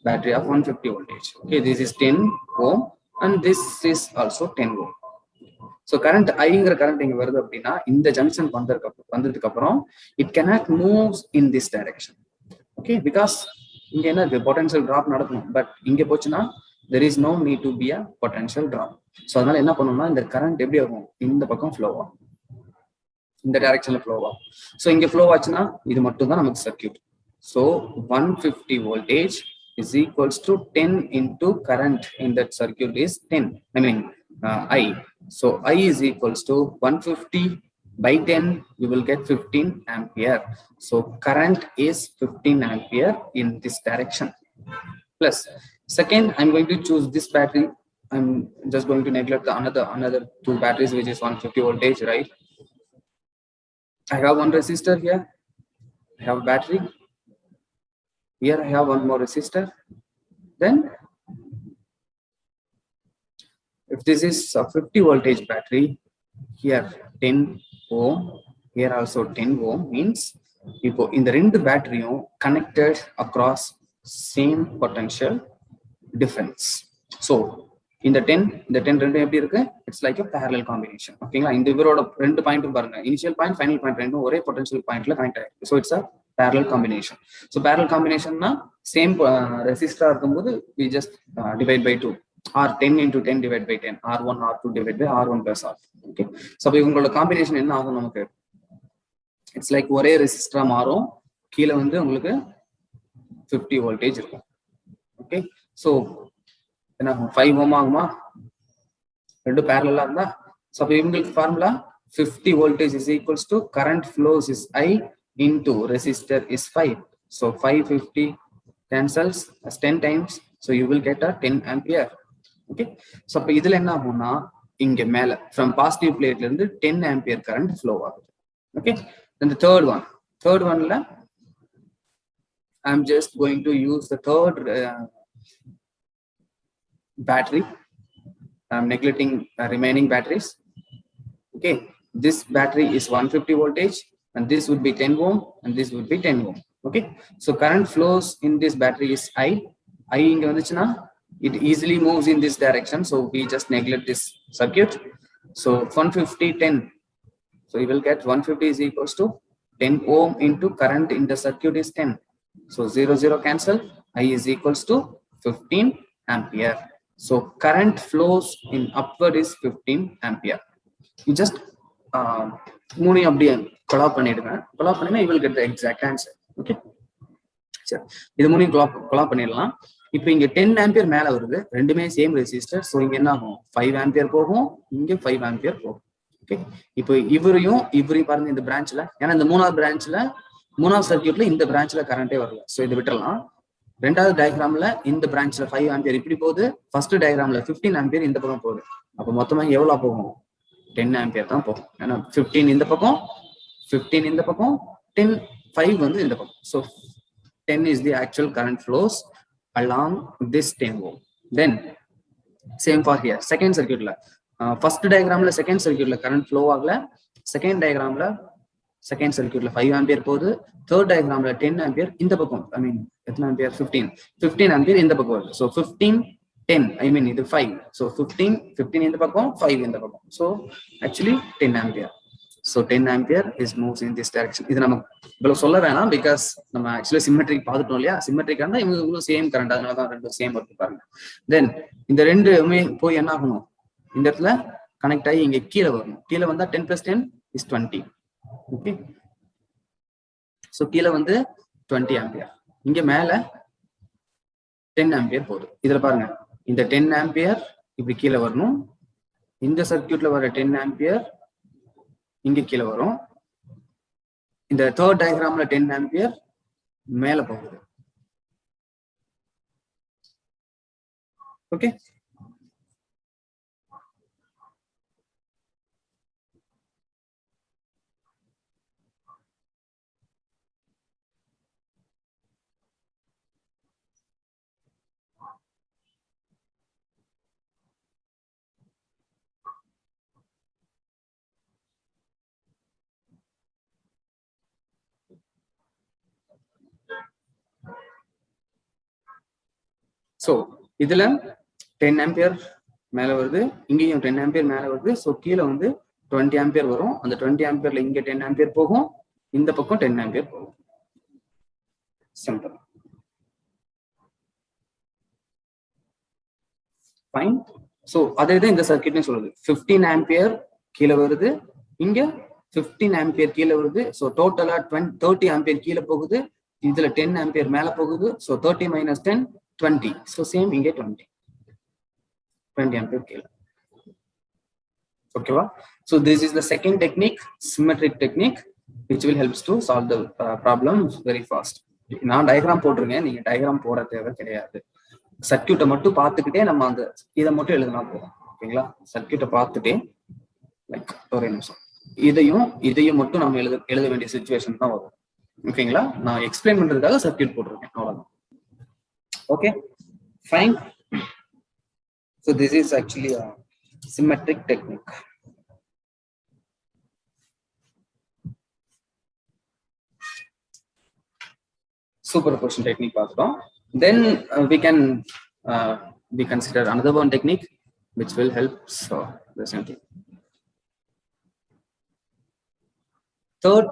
battery of 150 voltage. Okay, this is 10 ohm and this is also 10 ohm. So current ஐங்கிற current இங்க வருது அப்படின்னா இந்த junction வந்ததுக்கு அப்புறம் it cannot move in this direction. Okay, because இங்க என்ன இருக்கு, potential drop நடக்கணும். பட் இங்க போச்சுன்னா there is no need to be a potential drop. So அதனால என்ன பண்ணணும்னா இந்த கரண்ட் எப்படி ஆகும், இந்த பக்கம் ஃப்ளோ ஆகும், இந்த டைரக்ஷன்ல ஃப்ளோ ஆகும். ஸோ இங்க ஃப்ளோ ஆச்சுன்னா இது மட்டும் தான் நமக்கு circuit. So 150 voltage is equals to 10 into current in that circuit is 10. I mean I. So I is equals to 150 by 10, you will get 15 ampere. So current is 15 ampere in this direction. Plus second, I'm going to choose this battery. I'm just going to neglect the another 2 batteries which is 150 voltage, right? I have one resistor here, I have battery here, I have one more resistor. Then if this is a 50 voltage battery, here 10 ohm, here also 10 ohm, means இப்போ இந்த ரெண்டு பேட்டரியும் connected across same potential difference. So இந்த 10 ரெண்டும் எப்படி இருக்கு, it's like a parallel combination. ஓகேங்களா? இந்த இவரோட ரெண்டு பாயிண்ட்டும் பாருங்க, இனிஷியல் பாயிண்ட் ஃபைனல் பாயிண்ட் ரெண்டும் ஒரே பொட்டன்ஷியல் பாயிண்ட்ல கனெக்ட் ஆயிருக்கு. So it's a parallel combination. So parallel combination னா சேம் ரெசிஸ்டரா இருக்கும்போது we just divide by 2 or 10 into 10 divided by 10, R1 R2 divided by R1 plus R2. Okay, so இவங்களோட combination என்ன ஆகும் நமக்கு, இட்ஸ் லைக் ஒரே ரெசிஸ்டரா மாறும், கீழே வந்து உங்களுக்கு 50 voltage இருக்கும். ஓகே, ஸோ என்ன ஆகும், 5 ohm ஆகுமா, ரெண்டு பேரலா இருந்தா. ஸோ அப்போ இவங்களுக்கு formula 50 voltage is equals to current flows is I into resistor is 5. So 550 cancels as 10 times, so you will get a 10 ampere. Okay, so அப்ப இதுல என்ன ஆகும்னா இங்க மேல from positive plate ல இருந்து 10 ampere current flow ஆகுது. Okay, then the third one ல I'm just going to use the third battery. I'm neglecting remaining batteries. Okay, this battery is 150 voltage and this would be 10 ohm and this would be 10 ohm. Okay, so current flows in this battery is I இங்க வந்துச்சுன்னா it easily moves in this direction, so we just neglect this circuit. So 150 10, so you will get 150 is equals to 10 ohm into current in the circuit is 10, so 0 cancel, I is equals to 15 ampere. So current flows in upward is 15 ampere. You just மூணையும் அப்படியே collab பண்ணிடுங்க. Collab பண்ணினா you will get the exact answer. Okay, சரி, இது மூணையும் collab பண்ணிடலாம். இப்போ இங்க 10 ஆம்பியர் மேல வருது, ரெண்டுமே சேம் ரெசிஸ்டர். ஸோ இங்க என்ன ஆகும், 5 ஆம்பியர் போகும், இங்க 5 ஆம்பியர் போகும். ஓகே, இப்போ இவரையும் பாருங்க இந்த பிரான்ச்ல, ஏன்னா இந்த மூணாவது சர்க்கியூட்ல இந்த பிரான்ச்ல கரண்டே வரல. ஸோ இதை விட்டுறலாம். ரெண்டாவது டயக்ராம்ல இந்த பிரான்ச்ல 5 ஆம்பியர் இப்படி போகுது, ஃபர்ஸ்ட் டயக்ராம்ல 15 ஆம்பியர் இந்த பக்கம் போகுது. அப்போ மொத்தமா எவ்வளவு போகும், 10 ஆம்பியர் தான் போகும். ஏன்னா 15 இந்த பக்கம், 15 இந்த பக்கம், 10 5 வந்து இந்த பக்கம். So 10 is the actual current flows along this 10 ohm. Then same for here, second circuit la first diagram la second circuit la current flow agala, second diagram la second circuit la 5 ampere போகுது, third diagram la 10 ampere இந்த பக்கம், I mean எத்தனை ampere, 15 ampere இந்த பக்கம் வருது. So 15 10, I mean இது 5, so 15 இந்த பக்கம், 5 இந்த பக்கம். So actually 10 ampere. So 10 ampere is moves in this direction. இது நம்ம இவ்வளவு சொல்ல வேணாம், பிகாஸ் நம்ம ஆக்சுவலி சிமெட்ரிக் பார்த்துட்டோம் இல்லையா. சிமெட்ரிக் இருந்தா இவங்க சேம் கரண்ட், அதனாலதான் ரெண்டும் சேம் இருக்கு பாருங்க. தென் இந்த ரெண்டுமே போய் என்ன ஆகணும், இந்த இடத்துல கனெக்ட் ஆகி இங்க கீழே வரணும். கீழே வந்தா 10 + 10 is 20. ஓகே, ஸோ கீழே வந்து 20 ஆம்பியர், இங்க மேல 10 ஆம்பியர் போகுது. இதுல பாருங்க, இந்த 10 ஆம்பியர் இப்படி கீழே வரணும், இந்த சர்க்கியூட்ல வர 10 ஆம்பியர் இங்க கீழே வரும், இந்த தேர்ட் டயக்ராம்ல 10 ஆம்பியர் மேல போகுது. ஓகே, ஸோ இதுல 10 ஆம்பியர் மேல வருது, இங்கேயும் 10 ஆம்பியர் மேல வருது. ஸோ கீழே வந்து 20 ஆம்பியர் வரும். அந்த 20 ஆம்பியர்ல இங்க 10 ஆம்பியர் போகும், இந்த பக்கம் 10 ஆம்பியர் போகும். Simple, fine. ஸோ அதே தான் இந்த சர்க்கியூட்னு சொல்லுது. 15 ஆம்பியர் கீழே வருது, இங்க 15 ஆம்பியர் கீழே வருது. ஸோ டோட்டலா 30 ஆம்பியர் கீழே போகுது, இதுல 10 ஆம்பியர் மேல போகுது. ஸோ 30 - 10 20. So same இங்கே 20 ampere கீழே. ஓகேவா? So this is the second technique, symmetric technique, which will helps to solve the problem very fast. நான் டயக்ராம் போட்டிருக்கேன், நீங்க டயக்ராம் போட தேவை கிடையாது. சர்க்கியூட்டை மட்டும் பார்த்துக்கிட்டே நம்ம அந்த இதை மட்டும் எழுதினா போதும். ஓகேங்களா? சர்க்கியூட்டை பார்த்துட்டே லைக் ஒரே நிமிஷம் இதையும் மட்டும் நம்ம எழுத வேண்டிய சிச்சுவேஷன் தான் வரும். ஓகேங்களா? நான் எக்ஸ்பிளைன் பண்றதுக்காக சர்க்கியூட் போட்டிருக்கேன், அவ்வளவுதான். Okay, fine. So this is actually a symmetric technique. Superposition technique பார்த்துட்டோம். Then we can consider another one technique which will help the same thing. Third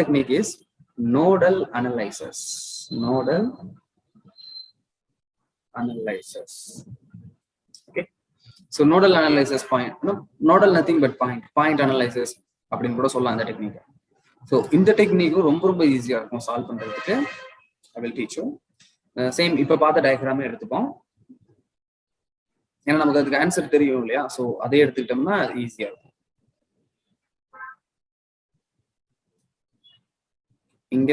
technique is nodal analysis. Okay, so nodal analysis point, nodal nothing but point analysis அப்படின்னு கூட சொல்லலாம் அந்த technique. So இந்த technique ரொம்ப ஈஸியா இருக்கும் solve பண்றதுக்கு. I will teach you. Same இப்ப பார்த்த டயக்ராமே எடுத்துப்போம், ஏன்னா நமக்கு அதுக்கு ஆன்சர் தெரியும் இல்லையா. ஸோ அதே எடுத்துக்கிட்டோம்னா ஈஸியா இருக்கும். இங்க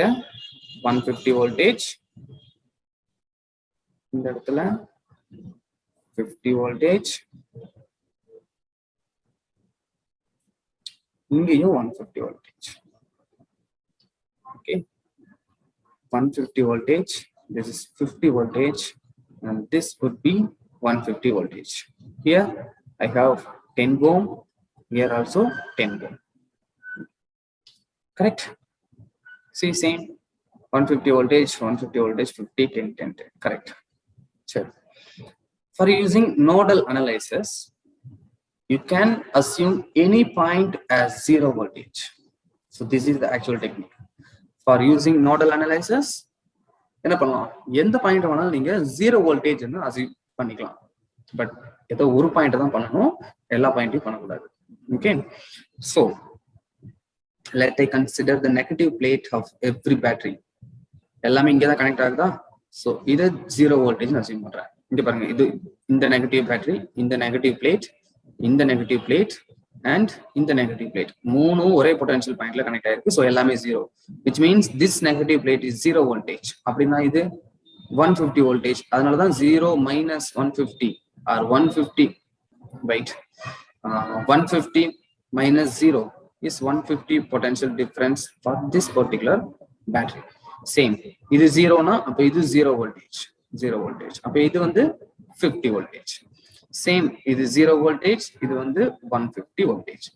150 வோல்டேஜ், இந்த இடத்துல 50 வோல்டேஜ், இங்கேயும் 150 voltage. Okay, 150 voltage, this is 50 voltage, and this would be 150 voltage. Here I have 10 ohm, here also 10 ohm. Correct? See, same 150 voltage, 50, 10. Correct. Sure. For using nodal analysis, you can assume any point as 0 voltage. So this is the actual technique. For using nodal analysis, என்ன பண்ணலாம், எந்த point வேணாலும் நீங்க 0 voltage assume பண்ணிக்கலாம். But ஏதோ ஒரு point தான் பண்ணணும், எல்லா பாயிண்ட்டையும் பண்ணக்கூடாது. Okay, so let I consider the negative plate of every battery. எல்லாமே இங்கே தான் கனெக்ட் ஆகுதா? ஸோ இதை 0 வோல்டேஜ் அசியூம் பண்றேன். இங்க பாருங்க, இது இந்த நெகட்டிவ் பேட்டரி, இந்த நெகட்டிவ் பிளேட், இந்த நெகட்டிவ் பிளேட் அண்ட் இந்த நெகட்டிவ் பிளேட் மூணும் ஒரே பொட்டன்ஷியல் பாயிண்ட்ல கனெக்ட் ஆயிருக்கு. ஸோ எல்லாமே 0, which means this negative plate is 0 voltage. அப்படின்னா இது 150 வோல்டேஜ். அதனாலதான் 0 minus 150 or 150 wait 150 minus 0 is 150 potential difference for this particular battery. Same, இது 0 னா அப்ப இது 0 voltage, 0 voltage. அப்ப இது வந்து 50 voltage. Same, இது 0 voltage, இது வந்து 150 voltage.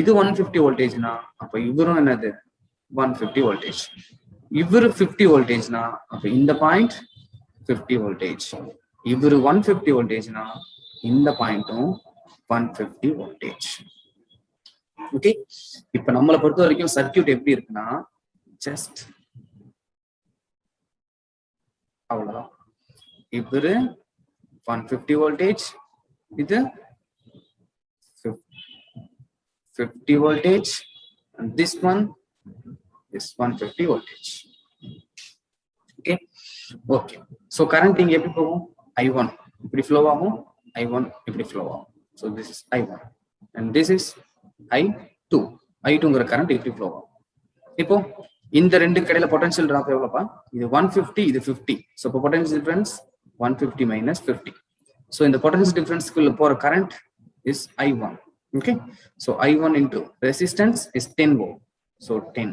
இது 150 voltage னா அப்ப இவரும் என்னது 150 voltage. இவரு 50 voltage னா அப்ப இந்த பாயிண்ட் 50 voltage. இவரு 150 voltage னா இந்த பாயிண்ட்டும் 150 voltage. ஓகே, இப்ப நம்மளை பொறுத்த வரைக்கும் சர்க்கியூட் எப்படி இருக்குன்னா ஜஸ்ட் அவ்வளவுதான். இவரு 150 voltage, இது 50 voltage, and this one is 150 voltage. Okay, okay. So current இங்க எப்படி போகும்? I1 இப்படி flow ஆகும், I1 இப்படி flow ஆகும். So this is I1 and this is I2. I2ங்கிற கரண்ட் இப்படி flow ஆகும். இப்போ இந்த ரெண்டு கடையில பொட்டன்ஷியல் டிராப் எவ்வளவுப்பா? இது 150, இது 50. So இப்போ பொட்டன்ஷியல் டிஃபரன்ஸ் 150 minus 50. So இந்த பொட்டன்ஷியல் டிஃபரன்ஸ்க்குள்ள போற current is I1. Okay, so I1 into resistance is 10 volt. So 10.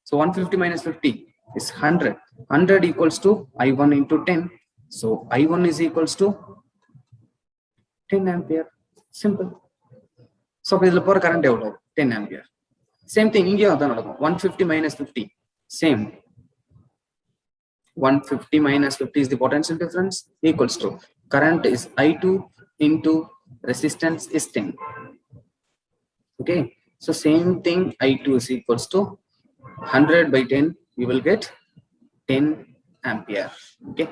So 150 minus 50 is 100. 100 equals to I1 into 10. So I1 is equals to 10 ampere. Simple. So இதுல போற current எவ்வளவு? 10 ampere. Same thing இங்கேயும் அதான் நடக்கும். 150 minus 50 same. 150 minus 50 is the potential difference, equals to current is I2 into resistance is 10. Okay, so same thing, I2 is equals to 100 by 10, you will get 10 ampere. Okay,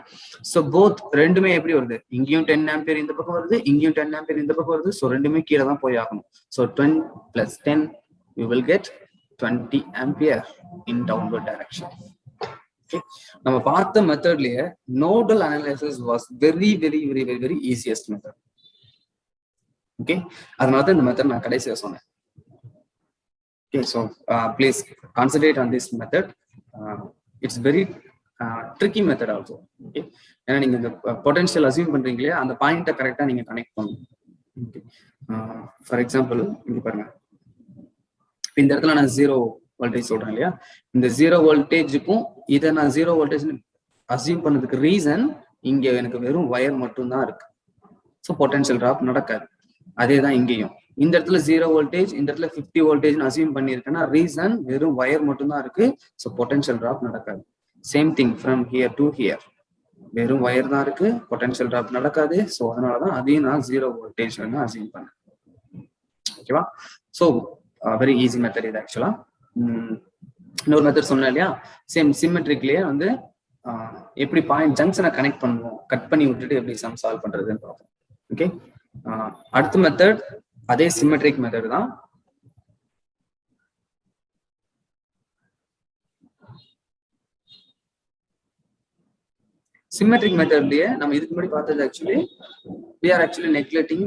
so both ரெண்டுமே எப்படி வருது? இங்கேயும் 10 ampere இந்த பக்கம் வருது, இங்கேயும் 10 ampere இந்த பக்கம் வருது. So ரெண்டுமே கீழே தான் போய் ஆகணும். So 10 plus 10, you will get 20 ampere in downward direction. Okay, நம்ம பார்த்த மெத்தட்லயே nodal analysis was very easiest method. Okay, அதனால தான் இந்த மெத்தட் நான் கடைசியா சொன்னேன். Okay, so please concentrate on this method. It's very tricky method also. Okay, ஏன்னா நீங்க இந்த பொட்டன்ஷியல் அசியூம் பண்றீங்களே அந்த பாயிண்ட்டை கரெக்டா நீங்க கனெக்ட் பண்ணணும். Okay, ஃபார் எக்ஸாம்பிள் இங்க பாருங்க, இந்த இடத்துல நான் 0 வோல்டேஜ் சொல்றேன் இல்லையா, இந்த 0 வோல்டேஜுக்கும் இதை நான் 0 வோல்டேஜ் அசியூம் பண்ணதுக்கு ரீசன் இங்க எனக்கு வெறும் வயர் மட்டும் தான் இருக்கு. ஸோ பொட்டன்ஷியல் டிராப் நடக்காது. அதே தான் இங்கேயும் இந்த இடத்துல 0 வோல்டேஜ், இந்த இடத்துல 50 வோல்டேஜ் அசியூம் பண்ணிருக்கேன்னா ரீசன் வெறும் வயர் மட்டும் தான் இருக்கு. ஸோ பொட்டன்ஷியல் டிராப் நடக்காது. Same thing from here to hear, வெறும் வயர் தான் இருக்கு, பொட்டன்ஷியல் டிராப் நடக்காது. ஸோ அதனாலதான் அதையும் நான் 0 வோல்டேஜ் அசியூம் பண்ணேன். ஓகேவா? ஸோ வெரி ஈஸி மெத்தட் இது ஆக்சுவலா. இன்னொரு மெத்தட் சொன்னேன் இல்லையா, சேம் சிமெட்ரிக்லயே வந்து எப்படி பாயிண்ட் ஜங்ஷனை கனெக்ட் பண்ணுவோம், கட் பண்ணி விட்டுட்டு எப்படி சம் சால்வ் பண்றதுன்னு பார்ப்போம். ஓகே, அடுத்த மெத்தட் அதே சிமெட்ரிக் மெத்தட் தான். சிமெட்ரிக் மெத்தட்லயே நம்ம இதுக்கு முன்னாடி பார்த்தது actually we are actually neglecting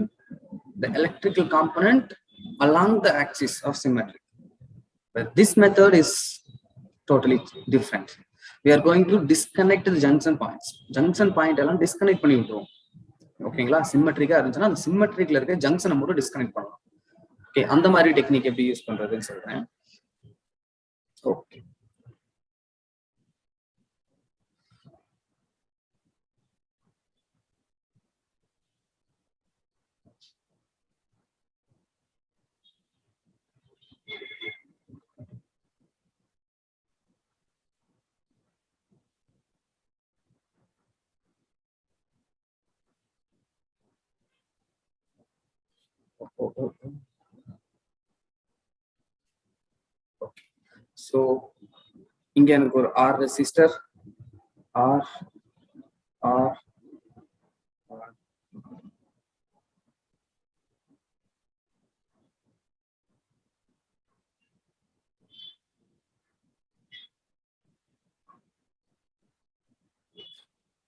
the electrical component along the axis of symmetry. But this method is totally different. We are going to disconnect the junction points. Junction point எல்லாம் disconnect பண்ணி விட்டுருவோம். ஓகேங்களா? சிமெட்ரிக்கா இருந்துச்சுன்னா அந்த சிமெட்ரிக்ல இருக்க ஜங்ஷனை மட்டும் டிஸ்கனெக்ட் பண்ணலாம். Okay, அந்த மாதிரி டெக்னிக் எப்படி யூஸ் பண்றதுன்னு சொல்றேன். ஓகே, ஸோ இங்க எனக்கு ஒரு R resistor R R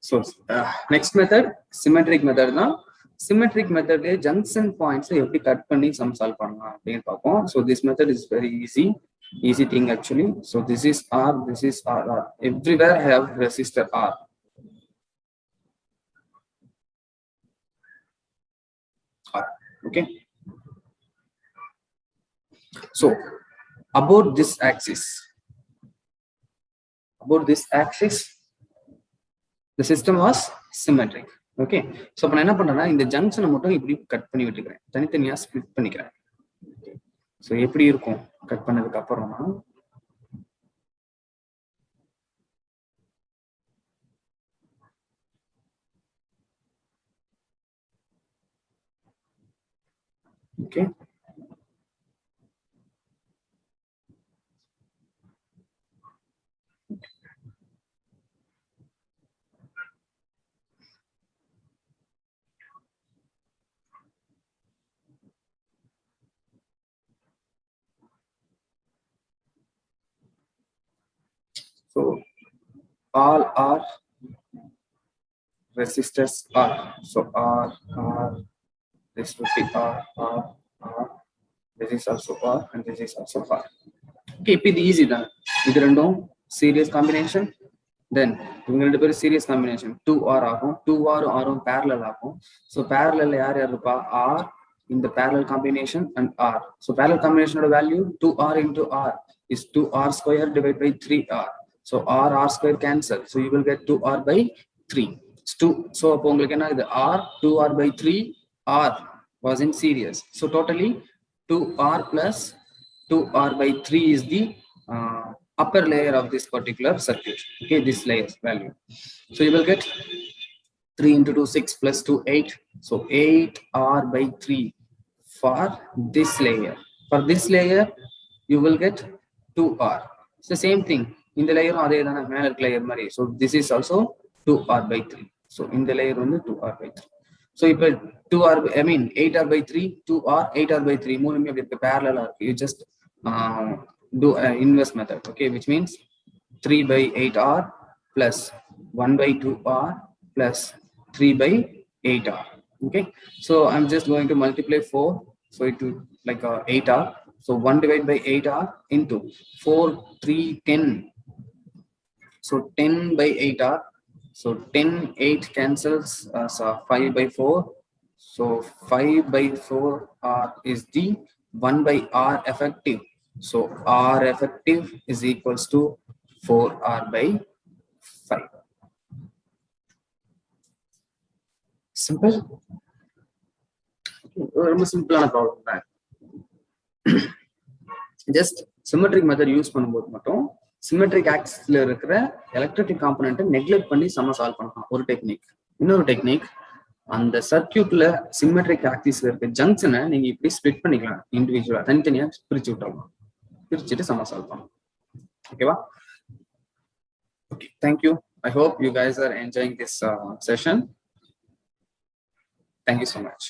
So next method, symmetric method na. Symmetric method le junction points eppadi cut panni sum solve pannalam appdi paapom. So this method is very easy thing actually. So this is R, this is R. Everywhere I have resistor R. Okay. So about this axis, the system was symmetric. Okay. So அப்ப நான் என்ன பண்றேன்னா இந்த ஜங்ஷனை மட்டும் இப்படி cut பண்ணி விட்டுக்கிறேன், தனித்தனியா ஸ்ப்ளிட் பண்ணிக்கிறேன். ஸோ எப்படி இருக்கும் கட் பண்ணதுக்கு அப்புறம்னா, okay. So all are resistors R. So R, this will be R. This is also R and this is also R. Okay, it's easy then. This is series combination. Then we will do a series combination. 2R ஆகும், 2R ஆகும் parallel ஆகும். So parallel யார் இருப்பா? R in the parallel combination and R. So parallel combination of value 2R into R is 2R square divided by 3R. So R square cancel. So you will get 2R by 3. So அப்போ உங்களுக்கு என்ன இது? R 2R by 3 R was in series. So totally 2R plus 2R by 3 is the upper layer of this particular circuit. Okay, this layer's value. So you will get 3 into 2, 6 plus 2, 8. So 8R by 3 for this layer. For this layer, you will get 2R. It's the same thing. In the layer, layer. So this is also 2R by 3. So in the layer only 2R by 3. So if 2R, I mean 8R by 3, 2R, 8R by 3, more parallel. You just do an inverse method, okay, which means 3 by 8R plus 1 by 2R plus 3 by 8R. Okay, so I'm just going to multiply 4, so it will like 8R. So 1 divided by 8R into 4, 3, 10. So 10 by 8R. So 10, 8 cancels, so 5 by 4. So 5 by 4R is the 1 by R effective. So R effective is equals to 4R by 5. Simple. Very simple problem. Just symmetric method use பண்ணும்போது மட்டும் symmetric axisல இருக்கிற electric component neglect பண்ணி sum solve பண்ணலாம். ஒரு technique. இன்னொரு technique, அந்த சர்க்யூட்ல symmetric ஆக்சிஸ்ல இருக்க ஜங்ஷனை நீங்க இப்படி ஸ்ப்ளிட் பண்ணிக்கலாம், இண்டிவிஜுவலா தனித்தனியா பிரிச்சு விட்டுறலாம், பிரிச்சுட்டு சம சால்வ் பண்ணலாம். ஓகேவா? Okay, thank you. I hope you guys are enjoying this session. Thank you so much.